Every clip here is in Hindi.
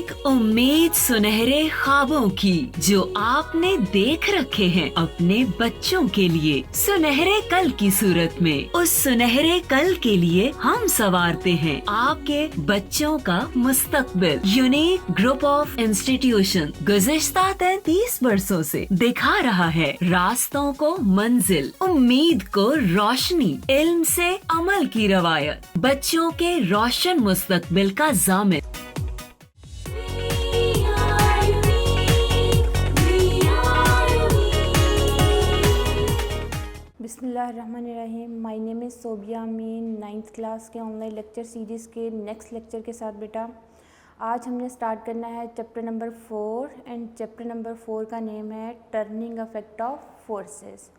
एक उम्मीद सुनहरे ख्वाबों की जो आपने देख रखे हैं अपने बच्चों के लिए, सुनहरे कल की सूरत में। उस सुनहरे कल के लिए हम संवारते हैं आपके बच्चों का मुस्तकबिल। यूनिक ग्रुप ऑफ इंस्टीट्यूशन गुज़िश्ता 33 वर्षों से दिखा रहा है रास्तों को मंजिल, उम्मीद को रोशनी, इल्म से अमल की रवायत, बच्चों के रोशन मुस्तकबिल का जामिन। बिस्मिल्लाहिर्रहमानिर्रहीम। My name is Sobia Amin. 9th class के ऑनलाइन लेक्चर सीरीज़ के नेक्स्ट लेक्चर के साथ बेटा आज हमने स्टार्ट करना है chapter number 4 and chapter number 4 का नेम है टर्निंग अफेक्ट ऑफ फोर्सेस।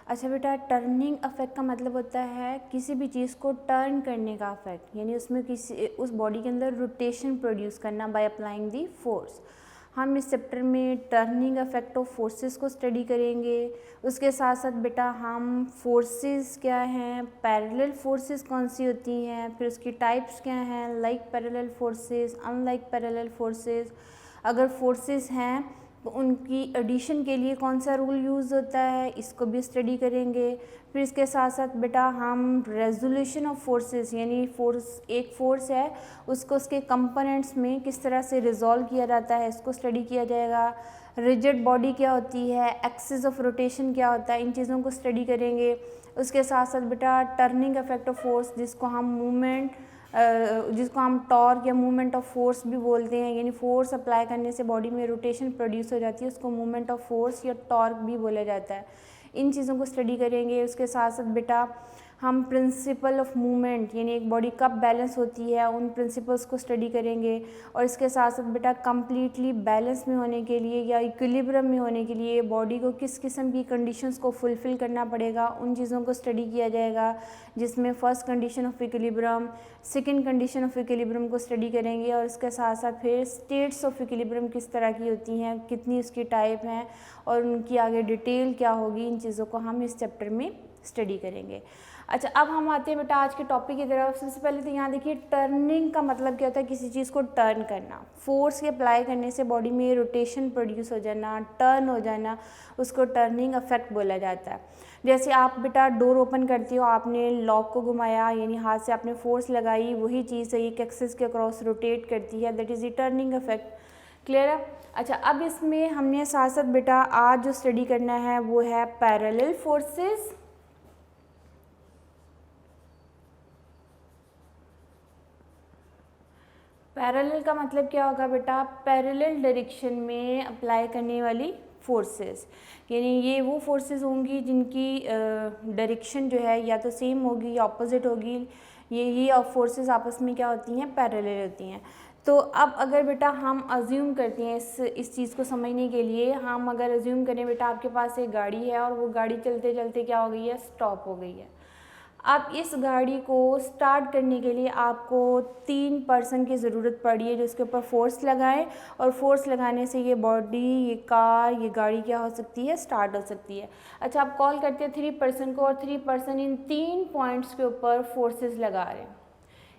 अच्छा बेटा, टर्निंग अफेक्ट का मतलब होता है किसी भी चीज़ को टर्न करने का अफेक्ट, यानी उसमें किसी उस बॉडी के अंदर रोटेशन प्रोड्यूस करना बाय अप्लाइंग दी फोर्स। हम इस चैप्टर में टर्निंग अफेक्ट ऑफ फोर्सेस को स्टडी करेंगे। उसके साथ साथ बेटा हम फोर्सेस क्या हैं, पैरेलल फोर्सेस कौन सी होती हैं, फिर उसकी टाइप्स क्या हैं, like parallel forces, unlike parallel forces. अगर फोर्सेस हैं तो उनकी एडिशन के लिए कौन सा रूल यूज़ होता है, इसको भी स्टडी करेंगे। फिर इसके साथ साथ बेटा हम रेजोल्यूशन ऑफ फोर्सेस, यानी एक फोर्स है उसको उसके कंपोनेंट्स में किस तरह से रिजॉल्व किया जाता है, इसको स्टडी किया जाएगा। रिजिड बॉडी क्या होती है, एक्सिस ऑफ रोटेशन क्या होता है, इन चीज़ों को स्टडी करेंगे। उसके साथ साथ बेटा टर्निंग इफेक्ट ऑफ फोर्स, जिसको हम टॉर्क या मूवमेंट ऑफ फोर्स भी बोलते हैं, यानी फोर्स अप्लाई करने से बॉडी में रोटेशन प्रोड्यूस हो जाती है, उसको मूवमेंट ऑफ फोर्स या टॉर्क भी बोला जाता है। इन चीज़ों को स्टडी करेंगे। उसके साथ साथ बेटा हम प्रिंसिपल ऑफ मूवमेंट, यानी एक बॉडी कब बैलेंस होती है, उन प्रिंसिपल्स को स्टडी करेंगे। और इसके साथ साथ बेटा कंप्लीटली बैलेंस में होने के लिए या इक्विलिब्रियम में होने के लिए बॉडी को किस किस्म की कंडीशंस को फुलफ़िल करना पड़ेगा, उन चीज़ों को स्टडी किया जाएगा, जिसमें first condition of equilibrium, second condition of equilibrium को स्टडी करेंगे। और इसके साथ साथ फिर स्टेट्स ऑफ इक्विलिब्रियम किस तरह की होती हैं, कितनी उसकी टाइप हैं और उनकी आगे डिटेल क्या होगी, इन चीज़ों को हम इस चैप्टर में स्टडी करेंगे। अच्छा, अब हम आते हैं बेटा आज के टॉपिक की तरफ। सबसे पहले तो यहाँ देखिए टर्निंग का मतलब क्या होता है, किसी चीज़ को टर्न करना, फोर्स के अप्लाई करने से बॉडी में रोटेशन प्रोड्यूस हो जाना, टर्न हो जाना, उसको टर्निंग अफेक्ट बोला जाता है। जैसे आप बेटा डोर ओपन करती हो, आपने लॉक को घुमाया, यानी हाथ से आपने फोर्स लगाई, वही चीज़ एक एक्सिस के अक्रॉस रोटेट करती है, that is the turning affect. Clear है? अच्छा, अब इसमें हमने साथ साथ बेटा आज जो स्टडी करना है वो है पैरेलल फोर्सेस। पैरेलल का मतलब क्या होगा बेटा, पैरेलल डायरेक्शन में अप्लाई करने वाली फोर्सेस, यानी ये वो फोर्सेस होंगी जिनकी डायरेक्शन जो है या तो सेम होगी या ऑपोजिट होगी। ये फोर्सेस आपस में क्या होती हैं, पैरेलल होती हैं। तो अब अगर बेटा हम अज्यूम करते हैं इस चीज़ को समझने के लिए, हम अगर अज्यूम करें बेटा आपके पास एक गाड़ी है और वो गाड़ी चलते चलते क्या हो गई है, स्टॉप हो गई है। अब इस गाड़ी को स्टार्ट करने के लिए आपको 3 पर्सन की ज़रूरत पड़ी है जो इसके ऊपर फोर्स लगाएं, और फोर्स लगाने से ये बॉडी, ये कार, ये गाड़ी क्या हो सकती है, स्टार्ट हो सकती है। अच्छा, आप कॉल करते हैं 3 पर्सन को, और 3 पर्सन इन 3 पॉइंट्स के ऊपर फोर्सेस लगा रहे हैं।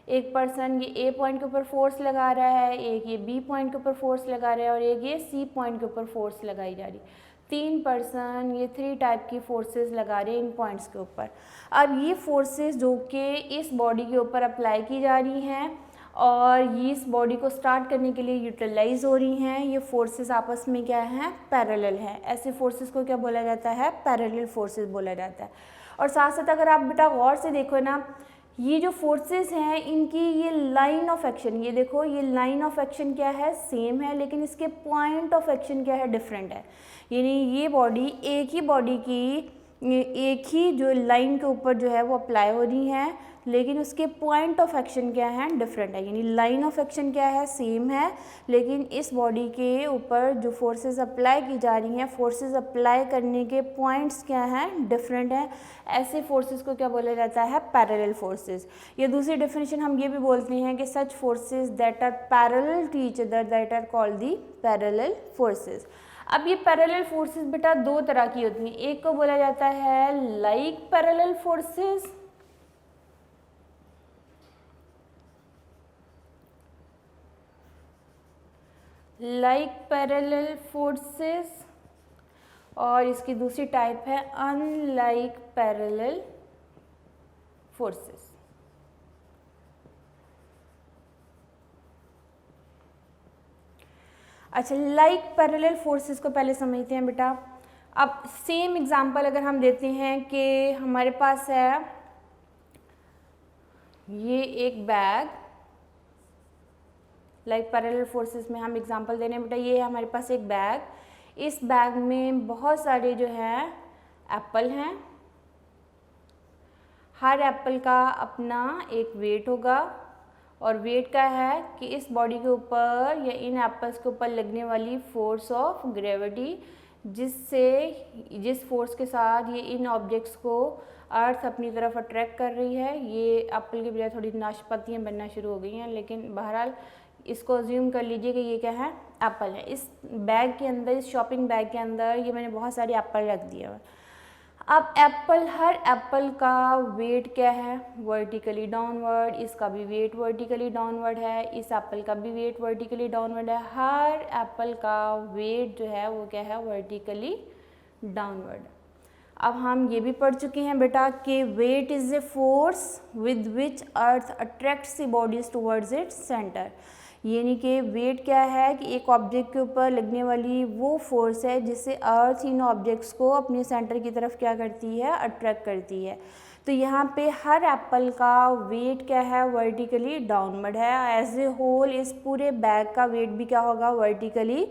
एक पर्सन ये ए पॉइंट के ऊपर फोर्स लगा रहा है, एक ये बी पॉइंट के ऊपर फोर्स लगा रहा है, और एक ये सी पॉइंट के ऊपर फोर्स लगाई जा रही है। 3 पर्सन ये 3 टाइप की फोर्सेस लगा रहे हैं इन पॉइंट्स के ऊपर। अब ये फोर्सेस जो कि इस बॉडी के ऊपर अप्लाई की जा रही हैं और ये इस बॉडी को स्टार्ट करने के लिए यूटिलाइज हो रही हैं, ये फोर्सेस आपस में क्या हैं, पैरेलल हैं। ऐसे फोर्सेस को क्या बोला जाता है, पैरेलल फोर्सेस बोला जाता है। और साथ साथ अगर आप बेटा गौर से देखो ना, ये जो फोर्सेस हैं इनकी ये लाइन ऑफ एक्शन, ये देखो ये लाइन ऑफ एक्शन क्या है, सेम है, लेकिन इसके पॉइंट ऑफ एक्शन क्या है, डिफरेंट है। यानी ये बॉडी एक ही बॉडी की एक ही जो लाइन के ऊपर जो है वो अप्लाई हो रही है, लेकिन उसके पॉइंट ऑफ एक्शन क्या है, डिफरेंट है। यानी लाइन ऑफ एक्शन क्या है, सेम है, लेकिन इस बॉडी के ऊपर जो फोर्सेस अप्लाई की जा रही हैं, फोर्सेस अप्लाई करने के पॉइंट्स क्या हैं, डिफरेंट हैं। ऐसे फोर्सेस को क्या बोला जाता है, पैरेलल फोर्सेस। या दूसरी डेफिनेशन हम ये भी बोलते हैं कि such forces that are parallel to each other that are called the parallel forces. अब ये पैरेलल फोर्सेस बेटा 2 तरह की होती हैं। एक को बोला जाता है like parallel forces, like parallel forces, और इसकी दूसरी टाइप है अनलाइक पैरेलल फोर्सेस। अच्छा, लाइक पैरेलल फोर्सेस को पहले समझते हैं बेटा। अब सेम एग्जांपल अगर हम देते हैं कि हमारे पास है ये एक बैग, लाइक पैरेलल फोर्सेस में हम एग्जांपल दे रहे हैं बेटा, ये है हमारे पास एक बैग, इस बैग में बहुत सारे जो है एप्पल हैं, हर एप्पल का अपना एक वेट होगा, और वेट का है कि इस बॉडी के ऊपर या इन एप्पल्स के ऊपर लगने वाली फोर्स ऑफ ग्रेविटी, जिस फोर्स के साथ ये इन ऑब्जेक्ट्स को अर्थ अपनी तरफ अट्रैक्ट कर रही है। ये एप्पल की बजाय थोड़ी नाशपातियाँ बनना शुरू हो गई हैं, लेकिन बहरहाल इसको अज्यूम कर लीजिए कि ये क्या है, एप्पल है। इस बैग के अंदर, इस शॉपिंग बैग के अंदर ये मैंने बहुत सारे एप्पल रख दिए हैं। अब हर एप्पल का वेट क्या है, वर्टिकली डाउनवर्ड, इसका भी वेट वर्टिकली डाउनवर्ड है, इस एप्पल का भी वेट वर्टिकली डाउनवर्ड है, हर एप्पल का वेट जो है वो क्या है, वर्टिकली डाउनवर्ड। अब हम ये भी पढ़ चुके हैं बेटा कि weight is a force with which earth attracts the bodies towards its centre, यानी कि वेट क्या है कि एक ऑब्जेक्ट के ऊपर लगने वाली वो फोर्स है जिससे अर्थ इन ऑब्जेक्ट्स को अपने सेंटर की तरफ क्या करती है, अट्रैक्ट करती है। तो यहाँ पे हर एप्पल का वेट क्या है, वर्टिकली डाउनवर्ड है। एज ए होल इस पूरे बैग का वेट भी क्या होगा, वर्टिकली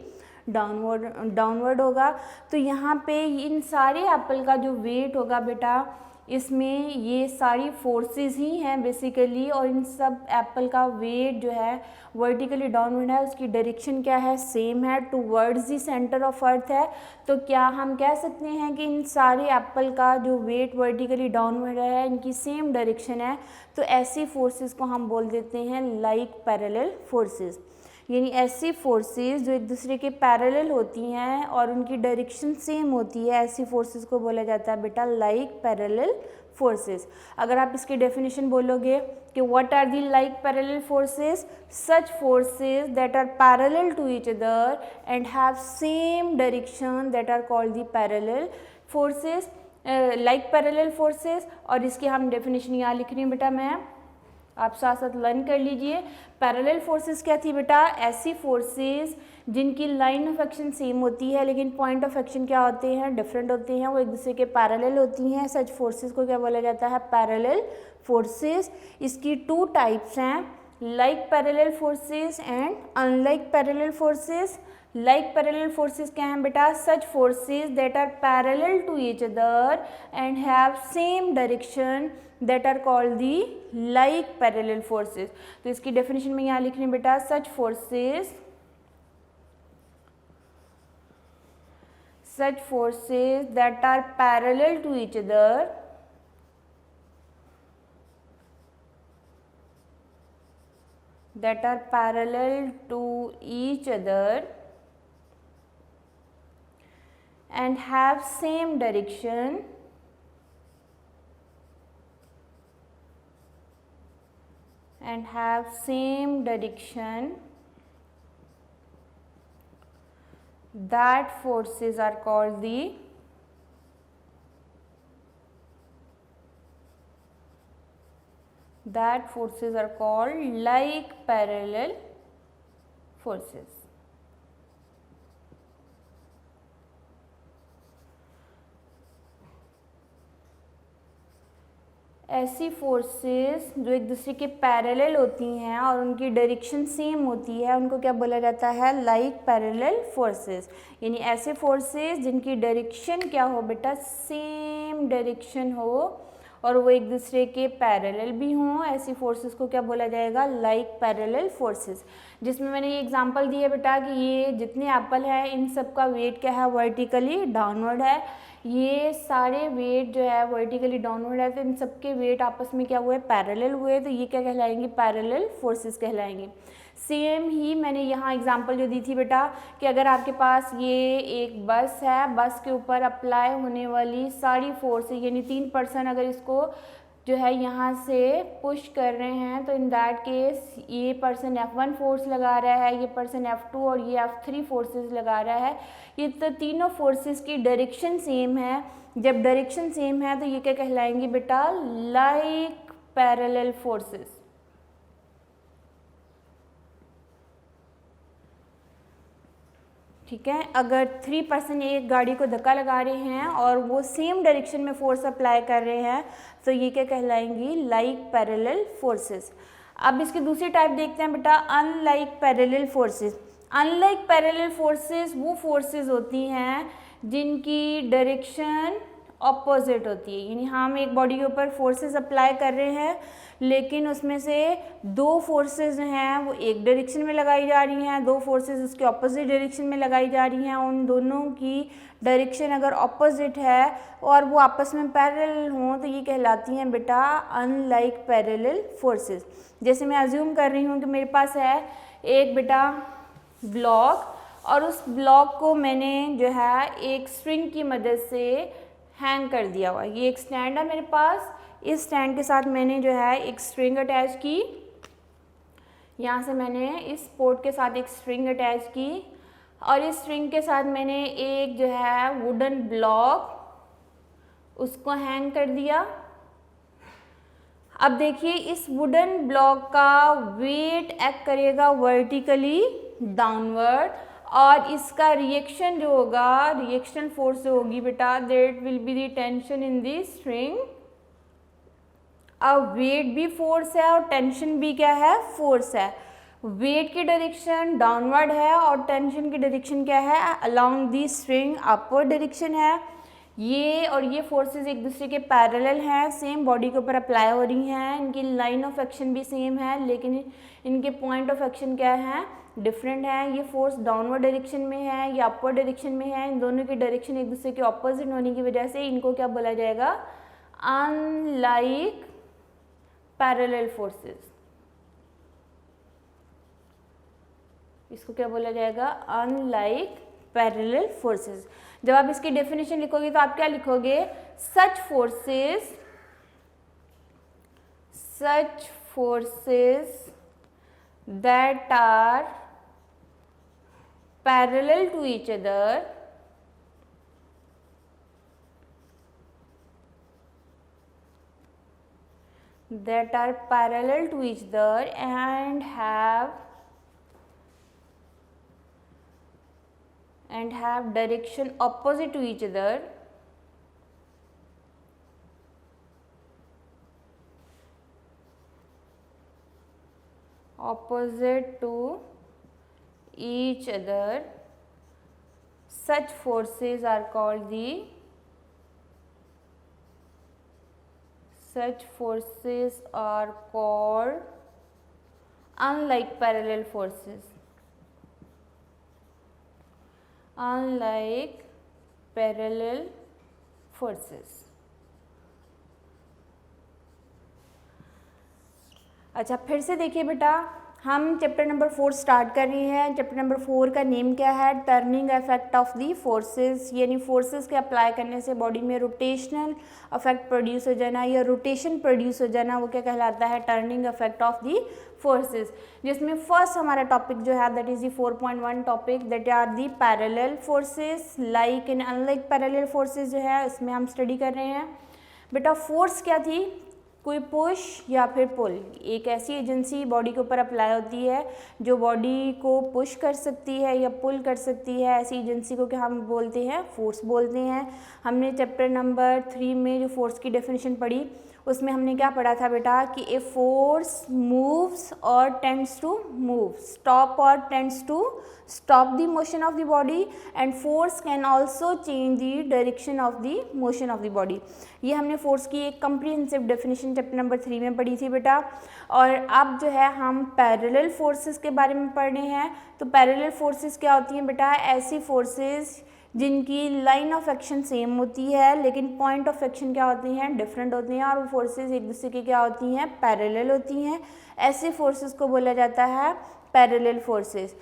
डाउनवर्ड होगा। तो यहाँ पे इन सारे एप्पल का जो वेट होगा बेटा, इसमें ये सारी फोर्सेस ही हैं बेसिकली, और इन सब एप्पल का वेट जो है वर्टिकली डाउनवर्ड है, उसकी डायरेक्शन क्या है, सेम है, towards the centre of earth है। तो क्या हम कह सकते हैं कि इन सारे एप्पल का जो वेट वर्टिकली डाउनवर्ड है, इनकी सेम डायरेक्शन है। तो ऐसी फोर्सेस को हम बोल देते हैं लाइक पैरेलल फोर्सेस, यानी ऐसी फोर्सेस जो एक दूसरे के पैरेलल होती हैं और उनकी डायरेक्शन सेम होती है, ऐसी फोर्सेस को बोला जाता है बेटा लाइक पैरेलल फोर्सेस। अगर आप इसकी डेफिनेशन बोलोगे कि what are the like parallel forces, such forces that are parallel to each other and have same direction that are called the parallel forces, like parallel forces. और इसकी हम डेफिनेशन यहाँ लिख रही हूँ बेटा, मैं आप साथ साथ लर्न कर लीजिए। पैरेलल फोर्सेस क्या थी बेटा, ऐसी फोर्सेस जिनकी लाइन ऑफ एक्शन सेम होती है लेकिन पॉइंट ऑफ एक्शन क्या होते हैं, डिफरेंट होते हैं, वो एक दूसरे के पैरेलल होती हैं। सच फोर्सेस को क्या बोला जाता है, पैरेलल फोर्सेस। इसकी टू टाइप्स हैं, like parallel forces and unlike parallel forces. Like parallel forces क्या हैं बेटा, such forces that are parallel to each other and have same direction that are called the like parallel forces. तो इसकी डेफिनेशन में यहाँ लिख रही हूँ बेटा, such forces that are parallel to each other and have same direction that forces are called like parallel forces। ऐसी फोर्सेस जो एक दूसरे के पैरेलल होती हैं और उनकी डायरेक्शन सेम होती है, उनको क्या बोला जाता है, लाइक पैरेलल फोर्सेस। यानी ऐसे फोर्सेस जिनकी डायरेक्शन क्या हो बेटा, सेम डायरेक्शन हो और वो एक दूसरे के पैरेलल भी हों, ऐसी फोर्सेस को क्या बोला जाएगा, लाइक पैरेलल फोर्सेस। जिसमें मैंने ये एग्जांपल दी है बेटा कि ये जितने एप्पल है इन सब का वेट क्या है, वर्टिकली डाउनवर्ड है। ये सारे वेट जो है वर्टिकली डाउनवर्ड है, तो इन सबके वेट आपस में क्या हुए, पैरेलल हुए, तो ये क्या कहलाएंगे, पैरेलल फोर्सेस कहलाएंगे। सेम ही मैंने यहाँ एग्जांपल जो दी थी बेटा कि अगर आपके पास ये एक बस है, बस के ऊपर अप्लाई होने वाली सारी फोर्स, यानी 3 पर्सन अगर इसको जो है यहाँ से पुश कर रहे हैं, तो इन दैट केस ये पर्सन F1 फोर्स लगा रहा है, ये पर्सन F2 और ये F3 फोर्सेस लगा रहा है। ये तो तीनों फोर्सेस की डायरेक्शन सेम है। जब डायरेक्शन सेम है तो ये क्या कहलाएंगे बेटा, लाइक पैरेलल फोर्सेस। ठीक है, अगर 3 पर्सन एक गाड़ी को धक्का लगा रहे हैं और वो सेम डायरेक्शन में फोर्स अप्लाई कर रहे हैं तो ये क्या कहलाएंगी, लाइक पैरेलल फोर्सेस। अब इसकी दूसरी टाइप देखते हैं बेटा, unlike parallel forces. Unlike parallel forces वो फोर्सेस होती हैं जिनकी डायरेक्शन ऑपोजिट होती है, यानी हम एक बॉडी के ऊपर फोर्सेस अप्लाई कर रहे हैं लेकिन उसमें से दो फोर्सेस जो हैं वो एक डायरेक्शन में लगाई जा रही हैं, दो फोर्सेस उसके ऑपोजिट डायरेक्शन में लगाई जा रही हैं। उन दोनों की डायरेक्शन अगर ऑपोजिट है और वो आपस में पैरेलल हों तो ये कहलाती हैं बेटा अनलाइक पैरेलल फोर्सेस। जैसे मैं अज्यूम कर रही हूँ कि मेरे पास है एक बेटा ब्लॉक और उस ब्लॉक को मैंने जो है एक स्ट्रिंग की मदद से हैंग कर दिया हुआ। ये एक स्टैंड है मेरे पास, इस स्टैंड के साथ मैंने जो है एक स्ट्रिंग अटैच की, यहाँ से मैंने इस पोर्ट के साथ एक स्ट्रिंग अटैच की और इस स्ट्रिंग के साथ मैंने एक जो है वुडन ब्लॉक उसको हैंग कर दिया। अब देखिए इस वुडन ब्लॉक का वेट एक्ट करेगा वर्टिकली डाउनवर्ड और इसका रिएक्शन जो होगा, रिएक्शन फोर्स जो होगी बेटा, that will be the tension in the string. अब वेट भी फोर्स है और टेंशन भी क्या है, फोर्स है। वेट की डायरेक्शन डाउनवर्ड है और टेंशन की डायरेक्शन क्या है, along the string upward direction है। ये और ये फोर्सेस एक दूसरे के पैरेलल हैं, सेम बॉडी के ऊपर अप्लाई हो रही हैं, इनकी लाइन ऑफ एक्शन भी सेम है लेकिन इनके पॉइंट ऑफ एक्शन क्या है, डिफरेंट है। ये फोर्स डाउनवर्ड डायरेक्शन में है, ये अपवर्ड डायरेक्शन में है। इन दोनों की डायरेक्शन एक दूसरे के ऑपोजिट होने की वजह से इनको क्या बोला जाएगा, अनलाइक पैरेलल फोर्सेस। इसको क्या बोला जाएगा, अनलाइक पैरेलल फोर्सेस। जब आप इसकी डेफिनेशन लिखोगे तो आप क्या लिखोगे, सच forces that are parallel to each other and have direction opposite to each other, such forces are called unlike parallel forces. Unlike parallel forces. अच्छा, फिर से देखिए बेटा, हम चैप्टर नंबर 4 स्टार्ट कर रहे हैं। चैप्टर नंबर 4 का नेम क्या है, turning effect of the forces, यानी फोर्सेस के अप्लाई करने से बॉडी में रोटेशनल इफेक्ट प्रोड्यूस हो जाना या रोटेशन प्रोड्यूस हो जाना, वो क्या कहलाता है, turning effect of the forces. जिसमें फर्स्ट हमारा टॉपिक जो है that is the 4.1 topic, that are the parallel forces, like and unlike parallel forces जो है इसमें हम स्टडी कर रहे हैं। बेटा फोर्स क्या थी, कोई पुश या फिर पुल, एक ऐसी एजेंसी बॉडी के ऊपर अप्लाई होती है जो बॉडी को पुश कर सकती है या पुल कर सकती है। ऐसी एजेंसी को क्या हम बोलते हैं, फोर्स बोलते हैं। हमने चैप्टर नंबर 3 में जो फोर्स की डेफिनेशन पढ़ी उसमें हमने क्या पढ़ा था बेटा कि ए फोर्स मूव्स और टेंड्स टू मूव, स्टॉप और tends to stop the motion of the body and force can also change the direction of the motion of the body. ये हमने फोर्स की एक कम्प्रिहेंसिव डेफिनेशन चैप्टर नंबर 3 में पढ़ी थी बेटा। और अब जो है हम पैरेलल फोर्सेस के बारे में पढ़ रहे हैं। तो पैरेलल फोर्सेस क्या होती हैं बेटा, ऐसी फोर्सेस जिनकी लाइन ऑफ एक्शन सेम होती है लेकिन पॉइंट ऑफ एक्शन क्या होती हैं, डिफरेंट होती हैं, और वो फोर्सेस एक दूसरे की क्या होती हैं, पैरेलल होती हैं। ऐसे फोर्सेस को बोला जाता है पैरेलल फोर्सेस।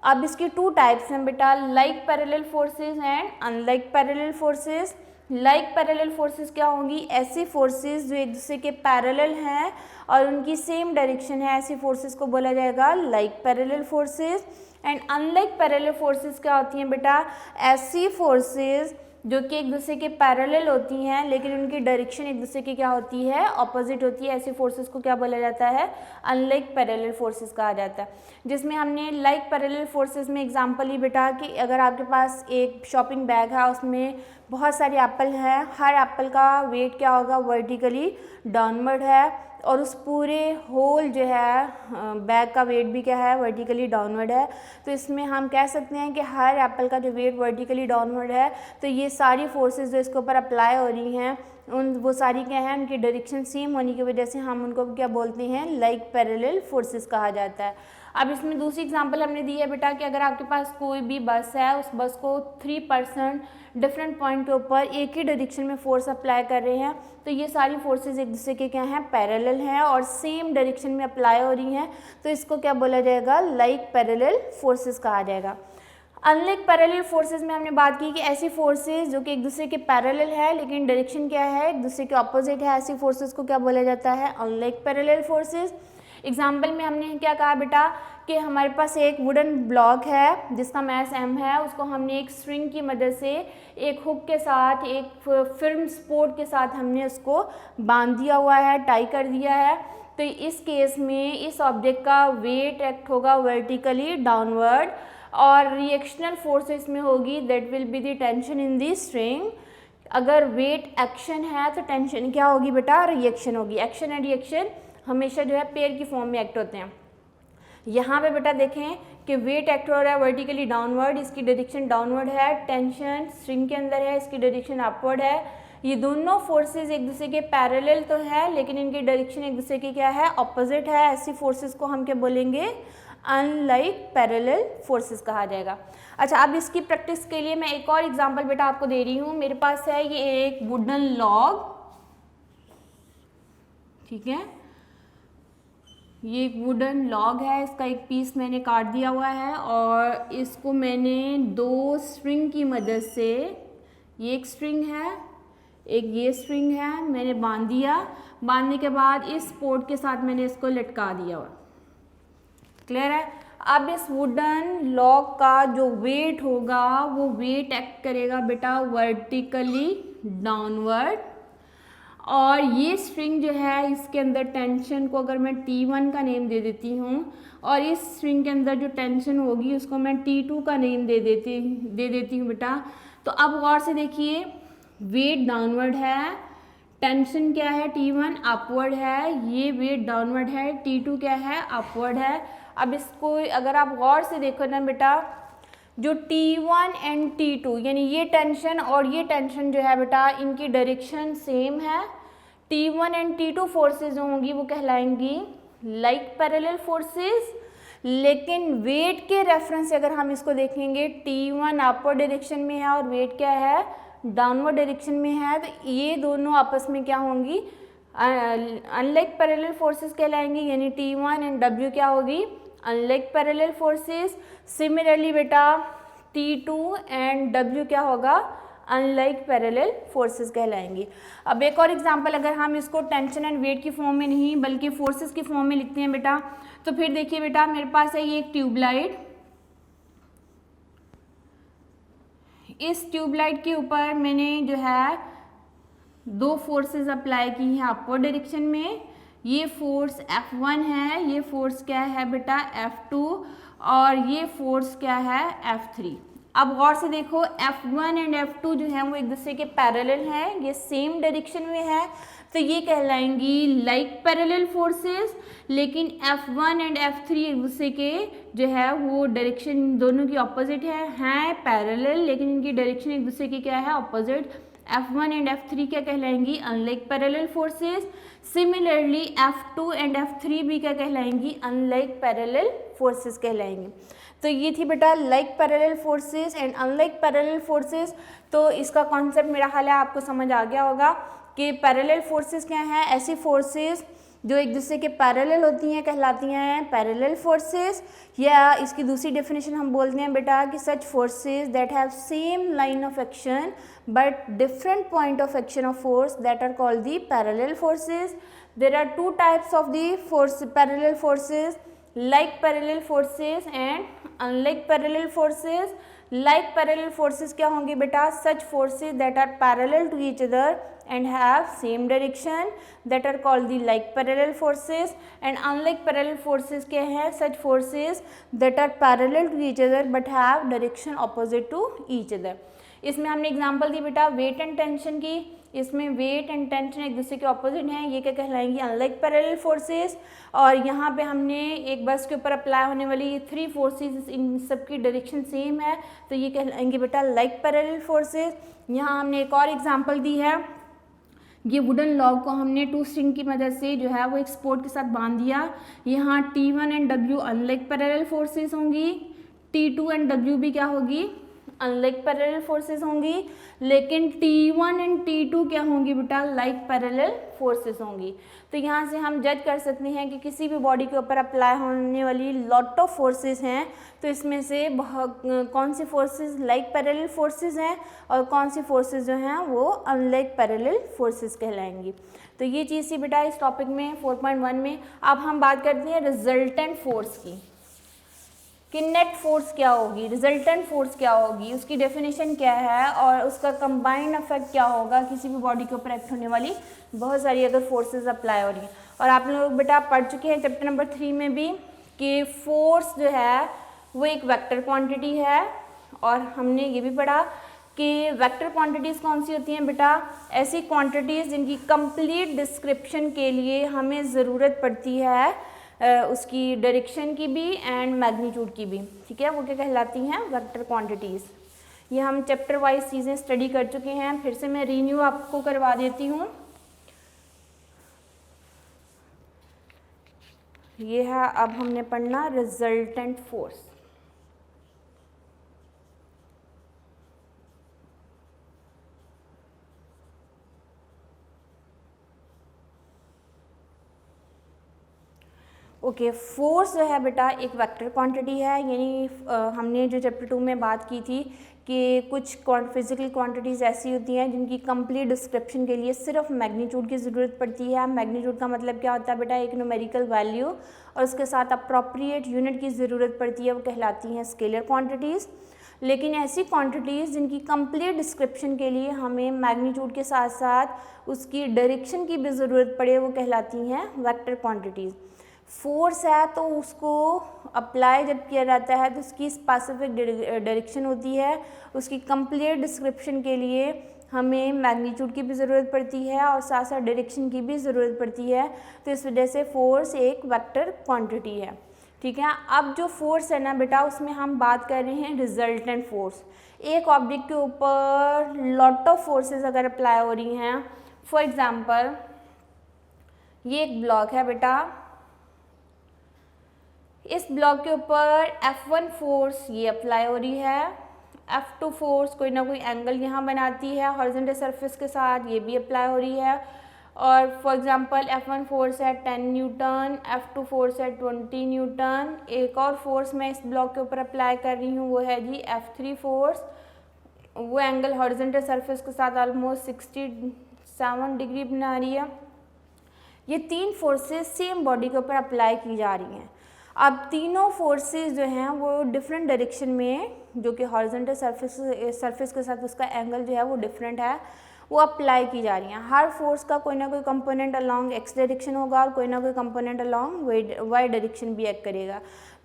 अब इसकी 2 टाइप्स हैं बेटा, like parallel forces and unlike parallel forces. Like parallel forces क्या होंगी? ऐसी फोर्सेस जो एक दूसरे के पैरेलल हैं और उनकी सेम डायरेक्शन है, ऐसी फोर्सेस को बोला जाएगा like parallel forces. And unlike parallel forces क्या होती हैं बेटा? ऐसी फोर्सेस जो कि एक दूसरे के पैरेलल होती हैं लेकिन उनकी डायरेक्शन एक दूसरे की क्या होती है? ऑपोजिट होती है। ऐसी फोर्सेस को क्या बोला जाता है? अनलाइक पैरेलल फोर्सेस कहा जाता है। जिसमें हमने लाइक पैरेलल फोर्सेस में एग्जांपल ही बेटा कि अगर आपके पास एक शॉपिंग बैग है, उसमें बहुत सारे एप्पल हैं, हर एप्पल का वेट क्या होगा? वर्टिकली डाउनवर्ड है, और उस पूरे होल जो है बैग का वेट भी क्या है? वर्टिकली डाउनवर्ड है। तो इसमें हम कह सकते हैं कि हर एप्पल का जो वेट वर्टिकली डाउनवर्ड है, तो ये सारी फोर्सेस जो इसके ऊपर अप्लाई हो रही हैं वो सारी क्या है? उनकी डायरेक्शन सेम होने की वजह से हम उनको क्या बोलते हैं? लाइक पैरेलल फोर्सेस कहा जाता है। अब इसमें दूसरी एग्जांपल हमने दी है बेटा कि अगर आपके पास कोई भी बस है, उस बस को 3% डिफरेंट पॉइंट के ऊपर एक ही डायरेक्शन में फोर्स अप्लाई कर रहे हैं, तो ये सारी फोर्सेस एक दूसरे के क्या हैं? पैरेलल हैं और सेम डायरेक्शन में अप्लाई हो रही हैं, तो इसको क्या बोला जाएगा? लाइक पैरेलल फोर्सेस कहा जाएगा। अनलाइक पैरेलल फोर्सेस में हमने बात की कि ऐसी फोर्सेस जो कि एक दूसरे के पैरेलल है लेकिन डायरेक्शन क्या है? एक दूसरे के ऑपोजिट है, ऐसी फोर्सेस को क्या बोला जाता है? Unlike parallel forces. एग्जाम्पल में हमने क्या कहा बेटा कि हमारे पास एक वुडन ब्लॉक है जिसका मास m है, उसको हमने एक स्ट्रिंग की मदद से एक हुक के साथ, एक फिल्म स्पोर्ट के साथ हमने उसको बांध दिया हुआ है, टाई कर दिया है। तो इस केस में इस ऑब्जेक्ट का वेट एक्ट होगा वर्टिकली डाउनवर्ड और रिएक्शनल फोर्स इसमें होगी that will be the tension in the string. अगर वेट एक्शन है तो टेंशन क्या होगी बेटा? रिएक्शन होगी। एक्शन एंड रिएक्शन हमेशा जो है पेयर की फॉर्म में एक्ट होते हैं। यहाँ पे बेटा देखें कि वेट एक्ट हो रहा है वर्टिकली डाउनवर्ड, इसकी डायरेक्शन डाउनवर्ड है, टेंशन स्ट्रिंग के अंदर है, इसकी डायरेक्शन अपवर्ड है। ये दोनों फोर्सेस एक दूसरे के पैरेलल तो है लेकिन इनकी डायरेक्शन एक दूसरे की क्या है? ऑपोजिट है। ऐसी फोर्सेस को हम क्या बोलेंगे? अनलाइक पैरेलल फोर्सेस कहा जाएगा। अच्छा, अब इसकी प्रैक्टिस के लिए मैं एक और एग्जांपल बेटा आपको दे रही हूँ। मेरे पास है ये एक वुडन लॉग, ठीक है, ये एक वुडन लॉग है, इसका एक पीस मैंने काट दिया हुआ है और इसको मैंने दो स्ट्रिंग की मदद से, ये एक स्ट्रिंग है, एक ये स्ट्रिंग है, मैंने बांध दिया। बांधने के बाद इस पोर्ट के साथ मैंने इसको लटका दिया हुआ। क्लियर है? अब इस वुडन लॉग का जो वेट होगा वो वेट एक्ट करेगा बेटा वर्टिकली डाउनवर्ड, और ये स्ट्रिंग जो है इसके अंदर टेंशन को अगर मैं T1 का नेम दे देती हूँ और इस स्ट्रिंग के अंदर जो टेंशन होगी उसको मैं T2 का नेम दे देती हूँ बेटा। तो अब गौर से देखिए, वेट डाउनवर्ड है, टेंशन क्या है? T1 अपवर्ड है, ये वेट डाउनवर्ड है, T2 क्या है? अपवर्ड है। अब इसको अगर आप गौर से देखो ना बेटा, जो T1 एंड T2 यानी ये टेंशन और ये टेंशन जो है बेटा इनकी डायरेक्शन सेम है। T1 एंड T2 फोर्सेस जो होंगी वो कहलाएंगी लाइक पैरेलल फोर्सेस, लेकिन वेट के रेफरेंस से अगर हम इसको देखेंगे T1 अपवर्ड डायरेक्शन में है और वेट क्या है? डाउनवर्ड डायरेक्शन में है, तो ये दोनों आपस में क्या होंगी? अनलाइक पैरेलल फोर्सेस कहलाएंगी, यानी T1 एंड W क्या होगी? Unlike parallel forces. सिमिलरली बेटा T2 एंड W क्या होगा? अनलाइक पैरेलल फोर्सेस कहलाएंगी। अब एक और एग्जांपल, अगर हम इसको टेंशन एंड वेट की फॉर्म में नहीं बल्कि फोर्सेस की फॉर्म में लिखते हैं बेटा, तो फिर देखिए बेटा मेरे पास है ये एक ट्यूबलाइट। इस ट्यूबलाइट के ऊपर मैंने जो है दो फोर्सेस अप्लाई की हैं अपवर्ड डायरेक्शन में। ये फोर्स F1 है, ये फोर्स क्या है बेटा? F2, और ये फोर्स क्या है? F3। अब गौर से देखो, F1 एंड F2 जो है वो एक दूसरे के पैरेलल हैं, ये सेम डायरेक्शन में है, तो ये कहलाएंगी लाइक पैरेलल फोर्सेस। लेकिन F1 एंड F3 एक दूसरे के जो है वो डायरेक्शन दोनों की ऑपोजिट है पैरेलल, लेकिन इनकी डायरेक्शन एक दूसरे की क्या है? ऑपोजिट। F1 एंड F3 क्या कहलाएंगी? Unlike parallel forces. Similarly F2 and F3 भी क्या कहलाएंगी? अनलाइक पैरेलल फोर्सेस कहलाएंगी। तो ये थी बेटा like parallel forces and unlike parallel forces. तो इसका कॉन्सेप्ट मेरा ख्याल है आपको समझ आ गया होगा कि पैरेलल फोर्सेस क्या हैं? ऐसी फोर्सेस जो एक दूसरे के पैरेलल होती हैं कहलाती हैं पैरेलल फोर्सेस, या इसकी दूसरी डेफिनेशन हम बोलते हैं बेटा कि such forces that have same line of action but different point of action of force that are called the parallel forces. There are two types of the force parallel forces, like parallel forces and unlike parallel forces. Like parallel forces क्या होंगे बेटा? Such forces that are parallel to each other and have same direction that are called the like parallel forces. And unlike parallel forces क्या है? Such forces that are parallel to each other but have direction opposite to each other. इसमें हमने एग्जांपल दी बेटा वेट एंड टेंशन की. इसमें वेट एंड टेंशन एक दूसरे के ऑपोजिट हैं, ये क्या कहलाएंगी? Unlike parallel forces. और यहाँ पे हमने एक बस के ऊपर अप्लाई होने वाली ये 3 फोर्सेस, इन सब की डायरेक्शन सेम है, तो ये कहलाएंगे बेटा लाइक पैरेलल फोर्सेस. यहाँ हमने एक और एग्जांपल दी है, ये वुडन लॉग को हमने 2 स्ट्रिंग की मदद से जो है वो एक सपोर्ट के साथ बांध दिया. यहाँ T1 and W unlike parallel forces होंगी, T2 एंड W भी क्या होगी? अनलाइक पैरेलल फोर्सेस होंगी. लेकिन T1 एंड T2 क्या होंगी बेटा? लाइक पैरेलल फोर्सेस होंगी. तो यहाँ से हम जज कर सकते हैं कि किसी भी बॉडी के ऊपर अप्लाई होने वाली लॉट ऑफ फोर्सेस हैं, तो इसमें से कौन सी फोर्सेस लाइक पैरेलल फोर्सेस हैं और कौन सी फोर्सेस जो हैं वो अनलाइक पैरेलल फोर्सेस कहलाएंगी. तो ये चीज़ थी बेटा इस टॉपिक में 4.1 में. अब हम बात करते हैं रिजल्टेंट फोर्स की, कि नेट फोर्स क्या होगी, रिजल्टेंट फोर्स क्या होगी, उसकी डेफिनेशन क्या है और उसका कंबाइंड इफेक्ट क्या होगा किसी भी बॉडी के ऊपर एक्ट होने वाली बहुत सारी अगर फोर्सेस अप्लाई हो रही हैं. और आप लोग बेटा पढ़ चुके हैं चैप्टर नंबर 3 में भी कि फोर्स जो है वो एक वेक्टर क्वांटिटी है. और हमने ये भी पढ़ा कि वेक्टर क्वांटिटीज़ कौन सी होती हैं बेटा? ऐसी क्वांटिटीज़ जिनकी कंप्लीट डिस्क्रिप्शन के लिए हमें ज़रूरत पड़ती है उसकी डायरेक्शन की भी एंड मैग्नीट्यूड की भी. ठीक है, वो क्या कहलाती हैं? Vector quantities. ये हम चैप्टर वाइज चीज़ें स्टडी कर चुके हैं, फिर से मैं रिन्यू आपको करवा देती हूँ. ये है अब हमने पढ़ना रिजल्टेंट फोर्स. ओके, फोर्स जो है बेटा एक वेक्टर क्वांटिटी है. यानी हमने जो चैप्टर 2 में बात की थी कि कुछ फिजिकल क्वांटिटीज़ ऐसी होती हैं जिनकी कंप्लीट डिस्क्रिप्शन के लिए सिर्फ मैग्नीट्यूड की ज़रूरत पड़ती है. मैग्नीट्यूड का मतलब क्या होता है बेटा? एक न्यूमेरिकल वैल्यू और उसके साथ अप्रोप्रिएट यूनिट की ज़रूरत पड़ती है, वो कहलाती हैं स्केलर क्वांटिटीज़. लेकिन ऐसी क्वांटिटीज़ जिनकी कंप्लीट डिस्क्रिप्शन के लिए हमें मैग्नीट्यूड के साथ साथ उसकी डायरेक्शन की भी ज़रूरत पड़े, वो कहलाती हैं वेक्टर क्वांटिटीज़. फोर्स है तो उसको अप्लाई जब किया जाता है तो उसकी स्पेसिफिक डायरेक्शन होती है, उसकी कंप्लीट डिस्क्रिप्शन के लिए हमें मैग्नीट्यूड की भी ज़रूरत पड़ती है और साथ साथ डायरेक्शन की भी ज़रूरत पड़ती है. तो इस वजह से फोर्स एक वेक्टर क्वांटिटी है. ठीक है, अब जो फोर्स है ना बेटा उसमें हम बात कर रहे हैं रिजल्टेंट फोर्स. एक ऑब्जेक्ट के ऊपर लॉट ऑफ फोर्सेस अगर अप्लाई हो रही हैं, फॉर एग्जांपल ये एक ब्लॉक है बेटा, इस ब्लॉक के ऊपर F1 फोर्स ये अप्लाई हो रही है, F2 फोर्स कोई ना कोई एंगल यहाँ बनाती है हॉरिजॉन्टल सरफेस के साथ, ये भी अप्लाई हो रही है. और फॉर एग्जांपल F1 फोर्स है 10 न्यूटन, F2 फोर्स है 20 न्यूटन. एक और फोर्स मैं इस ब्लॉक के ऊपर अप्लाई कर रही हूँ वो है जी F3 फोर्स, वो एंगल हॉरिजॉन्टल सरफेस के साथ ऑलमोस्ट 67 डिग्री बना रही है. ये 3 फोर्सेस सेम बॉडी के ऊपर अप्लाई की जा रही हैं. अब तीनों फोर्सेस जो हैं वो डिफरेंट डायरेक्शन में, जो कि हॉरिजॉन्टल सरफेस के साथ उसका एंगल जो है वो डिफरेंट है, वो अप्लाई की जा रही हैं. हर फोर्स का कोई ना कोई कंपोनेंट अलोंग एक्स डायरेक्शन होगा और कोई ना कोई कंपोनेंट अलोंग वाई डायरेक्शन भी एक्ट करेगा.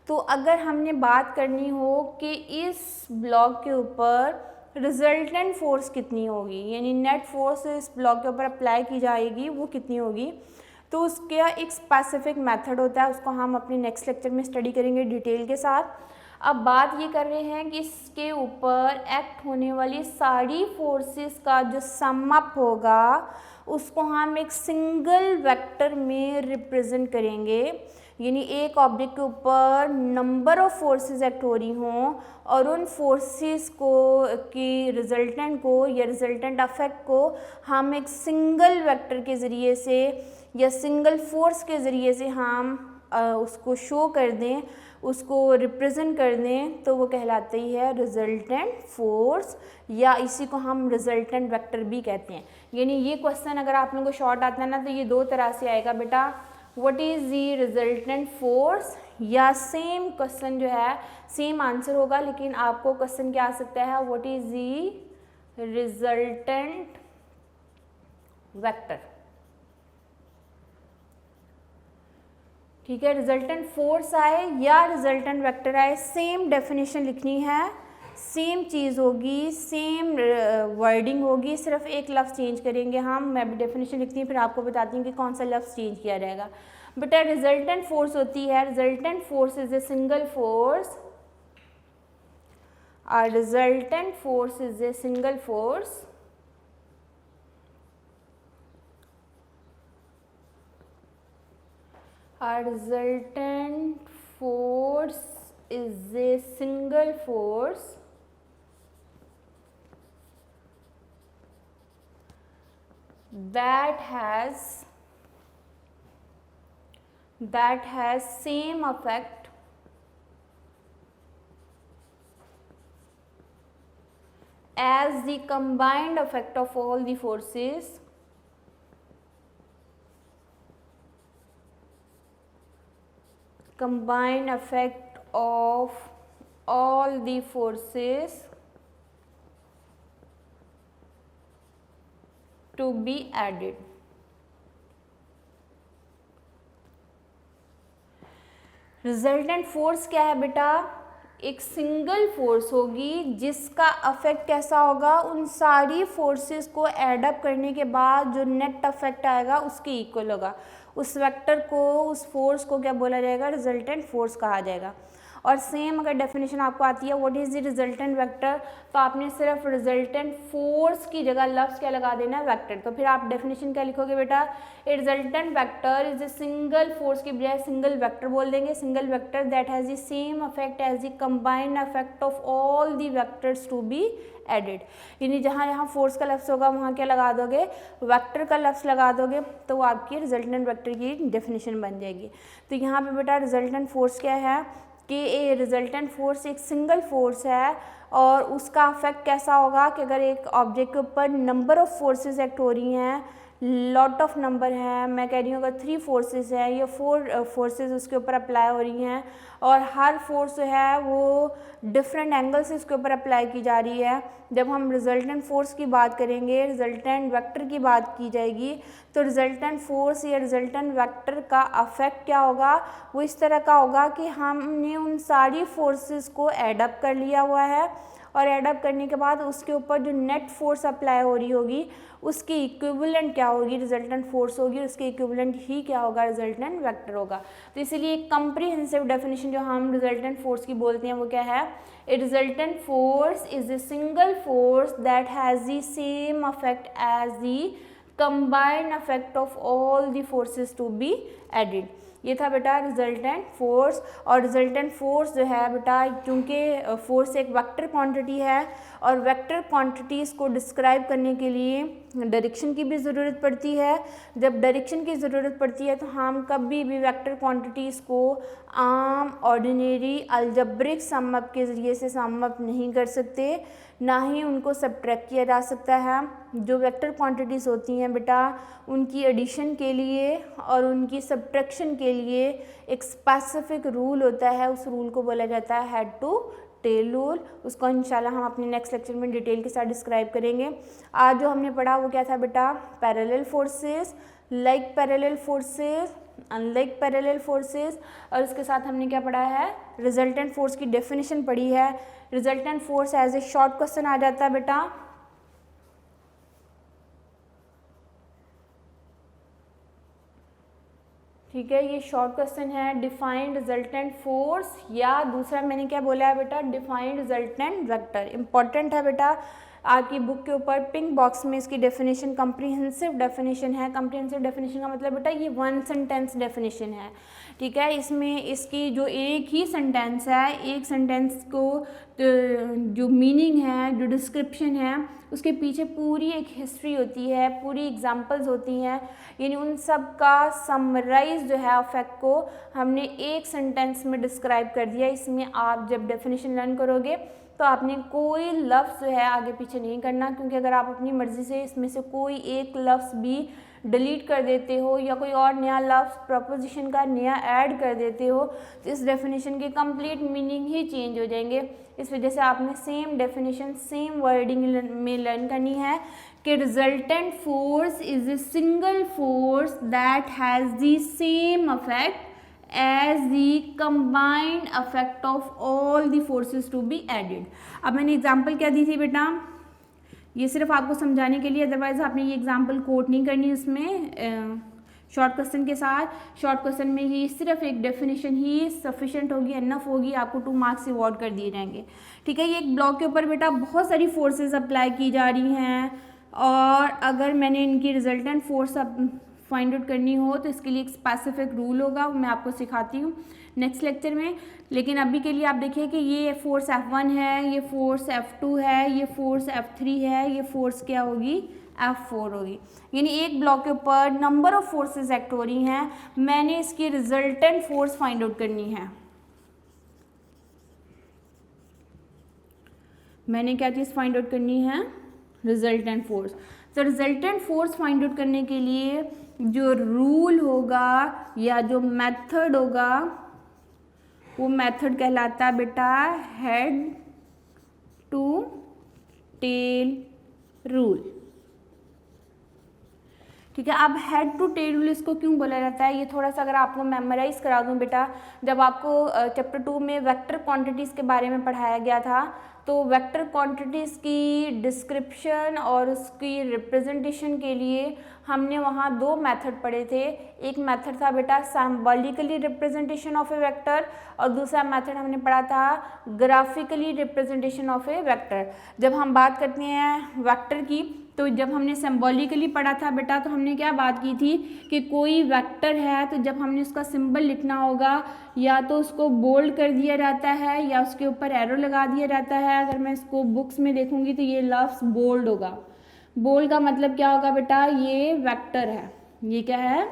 तो अगर हमने बात करनी हो कि इस ब्लॉक के ऊपर रिजल्टेंट फोर्स कितनी होगी, यानी नेट फोर्स इस ब्लॉक के ऊपर अप्लाई की जाएगी वो कितनी होगी, तो उसका एक स्पेसिफिक मेथड होता है, उसको हम अपने नेक्स्ट लेक्चर में स्टडी करेंगे डिटेल के साथ. अब बात ये कर रहे हैं कि इसके ऊपर एक्ट होने वाली सारी फोर्सेस का जो सम अप होगा उसको हम एक सिंगल वेक्टर में रिप्रेजेंट करेंगे. यानी एक ऑब्जेक्ट के ऊपर नंबर ऑफ फोर्सेस एक्ट हो रही हों और उन फोर्सेस को की रिजल्टेंट को या रिजल्टेंट अफेक्ट को हम एक सिंगल वेक्टर के ज़रिए से या सिंगल फोर्स के ज़रिए से हम उसको शो कर दें, उसको रिप्रेजेंट कर दें, तो वो कहलाती है रिजल्टेंट फोर्स, या इसी को हम रिजल्टेंट वेक्टर भी कहते हैं। यानी ये क्वेश्चन अगर आप लोगों को शॉर्ट आता है ना, तो ये दो तरह से आएगा बेटा, what is the resultant force, या सेम क्वेश्चन जो है सेम आंसर होगा, लेकिन आपको क्वेश्चन क्या आ सकता है, what is the resultant vector. ठीक है, रिजल्टेंट फोर्स आए या रिजल्टेंट वेक्टर आए, सेम डेफिनेशन लिखनी है, सेम चीज़ होगी, सेम वर्डिंग होगी, सिर्फ एक लफ्ज़ चेंज करेंगे हम। मैं भी डेफिनेशन लिखती हूँ, फिर आपको बताती हूँ कि कौन सा लफ्ज़ चेंज किया जाएगा। बेटा रिजल्टेंट फोर्स होती है, resultant force is a single force, resultant force is a single force a resultant force is a single force that has same effect as the combined effect of all the forces combined effect of all the forces to be added। Resultant force क्या है बेटा, एक सिंगल फोर्स होगी जिसका अफेक्ट कैसा होगा, उन सारी फोर्सेस को ऐड अप करने के बाद जो नेट अफेक्ट आएगा उसके इक्वल होगा। उस वेक्टर को, उस फोर्स को क्या बोला जाएगा, रिजल्टेंट फोर्स कहा जाएगा। और सेम अगर डेफिनेशन आपको आती है what is the resultant vector, तो आपने सिर्फ रिजल्टेंट फोर्स की जगह लफ्ज़ क्या लगा देना है, वेक्टर। तो फिर आप डेफिनेशन क्या लिखोगे बेटा, a resultant vector is a single force की बजाय सिंगल वेक्टर बोल देंगे, single vector that has the same effect as the combined effect of all the vectors to be added. यानी जहाँ जहाँ फोर्स का लफ्ज़ होगा वहाँ क्या लगा दोगे, वेक्टर का लफ्ज़ लगा दोगे, तो वो आपकी रिजल्टेंट वेक्टर की डेफिनेशन बन जाएगी। तो यहाँ पे बेटा रिजल्टेंट फोर्स क्या है कि ए रिजल्टेंट फोर्स एक सिंगल फोर्स है और उसका अफेक्ट कैसा होगा कि अगर एक ऑब्जेक्ट के ऊपर नंबर ऑफ फोर्सेस एक्ट हो रही हैं, लॉट ऑफ नंबर है, मैं कह रही हूँ अगर 3 फोर्सेस हैं या 4 फोर्सेस उसके ऊपर अप्लाई हो रही हैं और हर फोर्स जो है वो डिफरेंट एंगल से उसके ऊपर अप्लाई की जा रही है। जब हम रिजल्टेंट फोर्स की बात करेंगे, रिजल्टेंट वेक्टर की बात की जाएगी, तो रिजल्टेंट फोर्स या रिजल्टेंट वेक्टर का अफेक्ट क्या होगा, वो इस तरह का होगा कि हमने उन सारी फोर्सेस को ऐड अप कर लिया हुआ है और ऐड अप करने के बाद उसके ऊपर जो नेट फोर्स अप्लाई हो रही होगी उसकी इक्विवेलेंट क्या होगी, रिजल्टेंट फोर्स होगी, उसके इक्विवेलेंट ही क्या होगा, रिजल्टेंट वेक्टर होगा। तो इसीलिए एक कम्प्रीहेंसिव डेफिनेशन जो हम रिजल्टेंट फोर्स की बोलते हैं वो क्या है, a resultant force is a single force that has the same effect as the combined effect of all the forces to be added. ये था बेटा रिजल्टेंट फोर्स। और रिजल्टेंट फोर्स जो है बेटा, क्योंकि फोर्स एक वेक्टर क्वांटिटी है और वेक्टर क्वांटिटीज़ को डिस्क्राइब करने के लिए डायरेक्शन की भी ज़रूरत पड़ती है। जब डायरेक्शन की ज़रूरत पड़ती है तो हम कभी भी वेक्टर क्वांटिटीज़ को आम ऑर्डिनरी अलजेब्रिक सम अप के ज़रिए से सम अप नहीं कर सकते, ना ही उनको सब्ट्रैक्ट किया जा सकता है। जो वेक्टर क्वांटिटीज़ होती हैं बेटा, उनकी एडिशन के लिए और उनकी सब्ट्रैक्शन के लिए एक स्पेसिफिक रूल होता है, उस रूल को बोला जाता है हेड टू टेल रूल। उसको इंशाल्लाह हम अपने नेक्स्ट लेक्चर में डिटेल के साथ डिस्क्राइब करेंगे। आज जो हमने पढ़ा वो क्या था बेटा, parallel forces, like parallel forces, unlike parallel forces, और उसके साथ हमने क्या पढ़ा है, रिजल्टेंट फोर्स की डेफिनेशन पढ़ी है। Resultant force as a short question आ जाता है बेटा, ठीक है, ये शॉर्ट क्वेश्चन है। डिफाइंड रिजल्टेंट फोर्स, या दूसरा मैंने क्या बोला है बेटा, डिफाइंड रिजल्टेंट वेक्टर। इंपॉर्टेंट है बेटा, आपकी बुक के ऊपर पिंक बॉक्स में इसकी डेफिनेशन कम्प्रीहेंसिव डेफिनेशन है। कम्प्रीहेंसिव डेफिनेशन का मतलब बेटा ये 1 सेंटेंस डेफिनेशन है, ठीक है। इसमें इसकी जो एक ही सेंटेंस है, एक सेंटेंस को जो मीनिंग है, जो डिस्क्रिप्शन है, उसके पीछे पूरी एक हिस्ट्री होती है, पूरी एग्जांपल्स होती हैं, यानी उन सब का समराइज जो है अफेक्ट को हमने एक सेंटेंस में डिस्क्राइब कर दिया। इसमें आप जब डेफिनेशन लर्न करोगे तो आपने कोई लफ्ज़ जो है आगे पीछे नहीं करना, क्योंकि अगर आप अपनी मर्ज़ी से इसमें से कोई एक लफ्ज़ भी डिलीट कर देते हो या कोई और नया लफ्ज़ प्रपोजिशन का नया ऐड कर देते हो तो इस डेफिनेशन के कंप्लीट मीनिंग ही चेंज हो जाएंगे। इस वजह से आपने सेम डेफिनेशन सेम वर्डिंग में लर्न करनी है कि resultant force is a single force that has the same affect as the combined effect of all the forces to be added। अब मैंने एग्जाम्पल क्या दी थी बेटा, ये सिर्फ आपको समझाने के लिए, अदरवाइज आपने ये एग्जाम्पल कोट नहीं करनी इसमें शॉर्ट क्वेश्चन के साथ। शॉर्ट क्वेश्चन में ही सिर्फ एक डेफिनेशन ही सफिशिएंट होगी, इनफ होगी, आपको 2 मार्क्स अवॉर्ड कर दिए जाएंगे, ठीक है। ये एक ब्लॉक के ऊपर बेटा बहुत सारी फोर्सेस अप्लाई की जा रही हैं, और अगर मैंने इनकी रिजल्टेंट फोर्स फाइंड आउट करनी हो तो इसके लिए एक स्पेसिफिक रूल होगा, वो मैं आपको सिखाती हूँ नेक्स्ट लेक्चर में। लेकिन अभी के लिए आप देखिए कि ये फोर्स F1 है, ये फोर्स F2 है, ये फोर्स F3 है, ये फोर्स क्या होगी, F4 होगी। यानी एक ब्लॉक के ऊपर नंबर ऑफ फोर्सेस एक्ट हो रही हैं, मैंने इसकी रिजल्टेंट फोर्स फाइंड आउट करनी है। मैंने क्या चीज़ फाइंड आउट करनी है, रिजल्टेंट फोर्स। तो रिजल्टेंट फोर्स फाइंड आउट करने के लिए जो रूल होगा या जो मेथड होगा वो मेथड कहलाता है बेटा हेड टू टेल रूल, ठीक है। अब हेड टू टेल रूल इसको क्यों बोला जाता है, ये थोड़ा सा अगर आपको मेमोराइज करा दूं बेटा, जब आपको चैप्टर 2 में वेक्टर क्वांटिटीज़ के बारे में पढ़ाया गया था तो वेक्टर क्वांटिटीज़ की डिस्क्रिप्शन और उसकी रिप्रेजेंटेशन के लिए हमने वहाँ 2 मेथड पढ़े थे। एक मेथड था बेटा symbolically representation of A vector, और दूसरा मेथड हमने पढ़ा था graphically representation of A vector. जब हम बात करते हैं वेक्टर की, तो जब हमने सिंबॉलिकली पढ़ा था बेटा तो हमने क्या बात की थी कि कोई वेक्टर है तो जब हमने उसका सिंबल लिखना होगा या तो उसको बोल्ड कर दिया जाता है या उसके ऊपर एरो लगा दिया जाता है। अगर मैं इसको बुक्स में देखूंगी तो ये लफ्ज़ बोल्ड होगा। बोल्ड का मतलब क्या होगा बेटा, ये वेक्टर है, ये क्या है,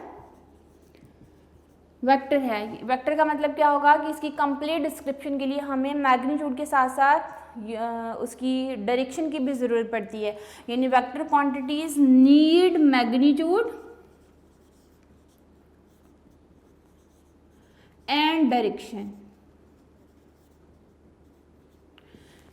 वेक्टर है। वेक्टर का मतलब क्या होगा कि इसकी कंप्लीट डिस्क्रिप्शन के लिए हमें मैग्नीट्यूड के साथ साथ उसकी डायरेक्शन की भी ज़रूरत पड़ती है, यानी vector quantities need magnitude and direction,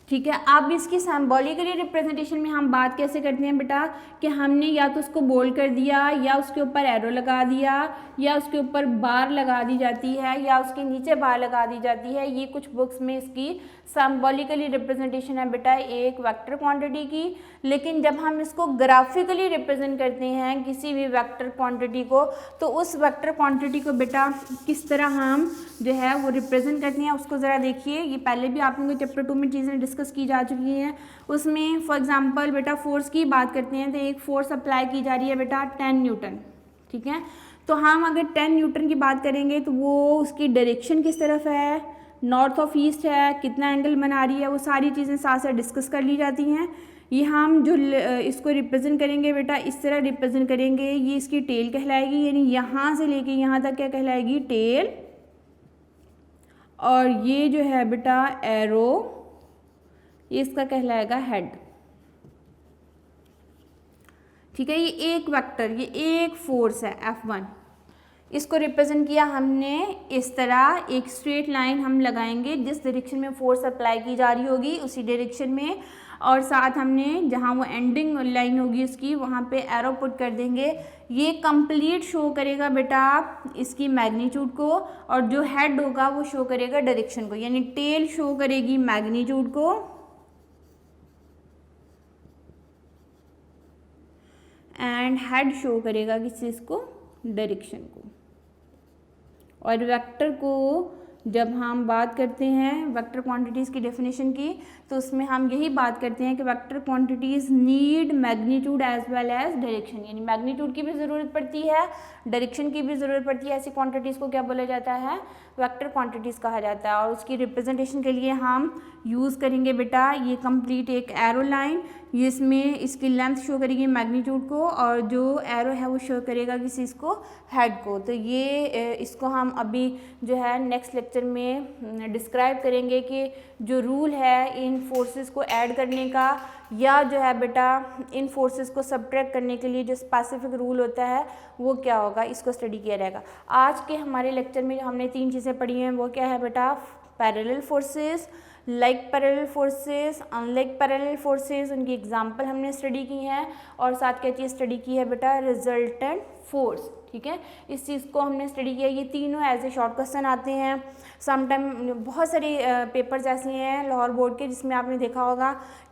ठीक है। अब इसकी सिंबॉलिकली रिप्रेजेंटेशन में हम बात कैसे करते हैं बेटा कि हमने या तो उसको बोल्ड कर दिया या उसके ऊपर एरो लगा दिया या उसके ऊपर बार लगा दी जाती है या उसके नीचे बार लगा दी जाती है। ये कुछ बुक्स में इसकी सिंबॉलिकली रिप्रेजेंटेशन है बेटा एक वेक्टर क्वांटिटी की। लेकिन जब हम इसको ग्राफिकली रिप्रेजेंट करते हैं किसी भी वेक्टर क्वांटिटी को, तो उस वेक्टर क्वांटिटी को बेटा किस तरह हम जो है वो रिप्रेजेंट करते हैं उसको ज़रा देखिए। ये पहले भी आप लोगों को चैप्टर 2 में चीज़ें डिस्कस की जा चुकी हैं। उसमें फॉर एग्जांपल बेटा फोर्स की बात करते हैं तो एक फोर्स अप्लाई की जा रही है बेटा 10 न्यूटन, ठीक है। तो हम अगर 10 न्यूटन की बात करेंगे तो वो उसकी डायरेक्शन किस तरफ है, नॉर्थ ऑफ ईस्ट है, कितना एंगल बना रही है, वो सारी चीज़ें साथ साथ डिस्कस कर ली जाती हैं। ये हम जो इसको रिप्रेजेंट करेंगे बेटा इस तरह रिप्रेजेंट करेंगे, ये इसकी टेल कहलाएगी, यानी यहाँ से लेके यहाँ तक क्या कहलाएगी, टेल। और ये जो है बेटा एरो, ये इसका कहलाएगा हेड, ठीक है। ये एक वेक्टर, ये एक फोर्स है F1, इसको रिप्रेजेंट किया हमने इस तरह। एक स्ट्रेट लाइन हम लगाएंगे जिस डायरेक्शन में फोर्स अप्लाई की जा रही होगी उसी डायरेक्शन में, और साथ हमने जहाँ वो एंडिंग लाइन होगी उसकी वहाँ पे एरो पुट कर देंगे। ये कंप्लीट शो करेगा बेटा इसकी मैग्नीट्यूड को, और जो हेड होगा वो शो करेगा डायरेक्शन को, यानी टेल शो करेगी मैग्नीट्यूड को एंड हेड शो करेगा किस चीज़ को, डायरेक्शन को। और वेक्टर को जब हम बात करते हैं वेक्टर क्वांटिटीज़ की डेफिनेशन की, तो उसमें हम यही बात करते हैं कि vector quantities need magnitude as well as direction, यानी मैग्नीट्यूड की भी ज़रूरत पड़ती है, डायरेक्शन की भी ज़रूरत पड़ती है। ऐसी क्वांटिटीज़ को क्या बोला जाता है, वेक्टर क्वांटिटीज़ कहा जाता है। और उसकी रिप्रेजेंटेशन के लिए हम यूज़ करेंगे बेटा ये कंप्लीट एक एरो लाइन, जिसमें इसकी लेंथ शो करेगी मैग्नीट्यूड को, और जो एरो है वो शो करेगा किसी इसको हेड को। तो ये इसको हम अभी जो है नेक्स्ट लेक्चर में डिस्क्राइब करेंगे कि जो रूल है इन फोर्सेस को ऐड करने का, या जो है बेटा इन फोर्सेस को सब्ट्रैक्ट करने के लिए जो स्पेसिफिक रूल होता है वो क्या होगा, इसको स्टडी किया जाएगा। आज के हमारे लेक्चर में जो हमने 3 चीज़ें पढ़ी हैं वो क्या है बेटा, parallel forces, like parallel forces, unlike parallel forces, उनकी एग्जांपल हमने स्टडी की हैं, और साथ क्या चीज़ स्टडी की है बेटा, रिजल्टेंट फोर्स। ठीक है, इस चीज़ को हमने स्टडी किया। ये तीनों एज ए शॉर्ट क्वेश्चन आते हैं समटाइम। बहुत सारी पेपर्स ऐसे हैं लाहौर बोर्ड के जिसमें आपने देखा होगा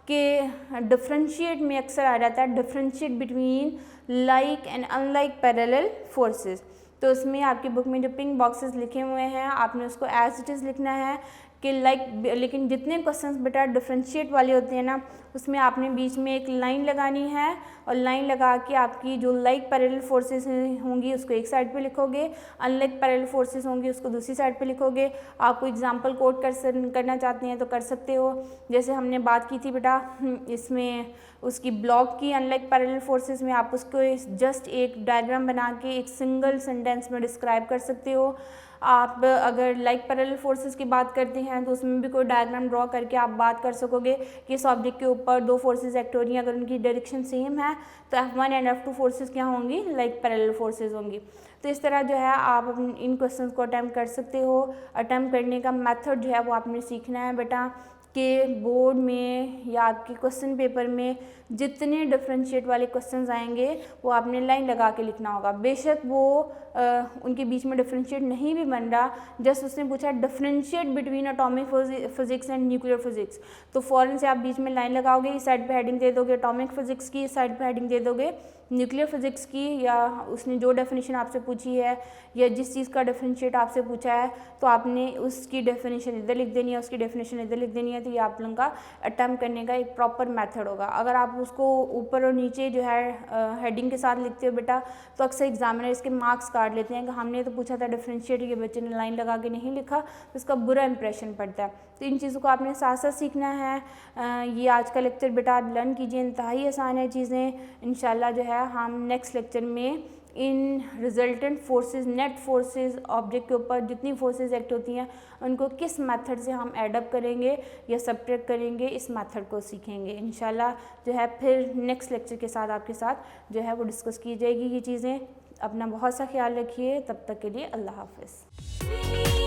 कि डिफ्रेंशिएट में अक्सर आ जाता है, differentiate between like and unlike parallel forces. तो उसमें आपकी बुक में जो पिंक बॉक्सेस लिखे हुए हैं आपने उसको एज इट इज़ लिखना है कि लेकिन जितने क्वेश्चंस बेटा डिफरेंशिएट वाले होते हैं ना, उसमें आपने बीच में एक लाइन लगानी है, और लाइन लगा के आपकी जो लाइक पैरेलल फोर्सेस होंगी उसको एक साइड पे लिखोगे, अनलाइक पैरेलल फोर्सेस होंगी उसको दूसरी साइड पे लिखोगे। आपको एग्जांपल कोट करना चाहते हैं तो कर सकते हो। जैसे हमने बात की थी बेटा इसमें उसकी ब्लॉक की अनलाइक पैरेलल फोर्सेस में, आप उसको जस्ट एक डायग्राम बना के एक सिंगल सेंटेंस में डिस्क्राइब कर सकते हो। आप अगर लाइक पैरेलल फोर्सेस की बात करते हैं तो उसमें भी कोई डायग्राम ड्रॉ करके आप बात कर सकोगे कि इस ऑब्जेक्ट के ऊपर 2 फोर्सेस एक्ट हो रही हैं, अगर उनकी डायरेक्शन सेम है तो F1 एंड F2 फोर्सेस क्या होंगी, लाइक पैरेलल फोर्सेस होंगी। तो इस तरह जो है आप इन क्वेश्चंस को अटैम्प्ट कर सकते हो। अटैम्प्ट करने का मेथड जो है वो आपने सीखना है बेटा कि बोर्ड में या आपके क्वेश्चन पेपर में जितने डिफरेंशिएट वाले क्वेश्चंस आएंगे वो आपने लाइन लगा के लिखना होगा। बेशक वो उनके बीच में डिफरेंशिएट नहीं भी बन रहा, जस्ट उसने पूछा differentiate between atomic physics and nuclear physics, तो फ़ौरन से आप बीच में लाइन लगाओगे, इस साइड पे हेडिंग दे दोगे एटॉमिक फिजिक्स की, इस साइड पे हेडिंग दे दोगे न्यूक्लियर फिजिक्स की, या उसने जो डेफिनेशन आपसे पूछी है या जिस चीज़ का डिफरेंशिएट आपसे पूछा है तो आपने उसकी डेफिनेशन इधर लिख देनी है, उसकी डेफिनेशन इधर लिख देनी है। तो ये आप लोगों का अटैम्प्ट करने का एक प्रॉपर मेथड होगा। अगर आप उसको ऊपर और नीचे जो है हेडिंग के साथ लिखते हो बेटा तो अक्सर एग्जामिनर इसके मार्क्स काट लेते हैं कि हमने तो पूछा था डिफरेंशिएट, ये बच्चे ने लाइन लगा के नहीं लिखा, तो इसका बुरा इंप्रेशन पड़ता है। तो इन चीज़ों को आपने साथ साथ सीखना है। ये आज का लेक्चर बेटा आप लर्न कीजिए, इंतहाई आसान है चीज़ें। इंशाल्लाह जो है हम नेक्स्ट लेक्चर में इन resultant forces, net forces, object के ऊपर जितनी फोर्सेस एक्ट होती हैं उनको किस मेथड से हम एडअप करेंगे या सब्ट्रैक्ट करेंगे, इस मेथड को सीखेंगे इंशाल्लाह। जो है फिर नेक्स्ट लेक्चर के साथ आपके साथ जो है वो डिस्कस की जाएगी ये चीज़ें। अपना बहुत सा ख्याल रखिए, तब तक के लिए अल्लाह हाफ़िज़।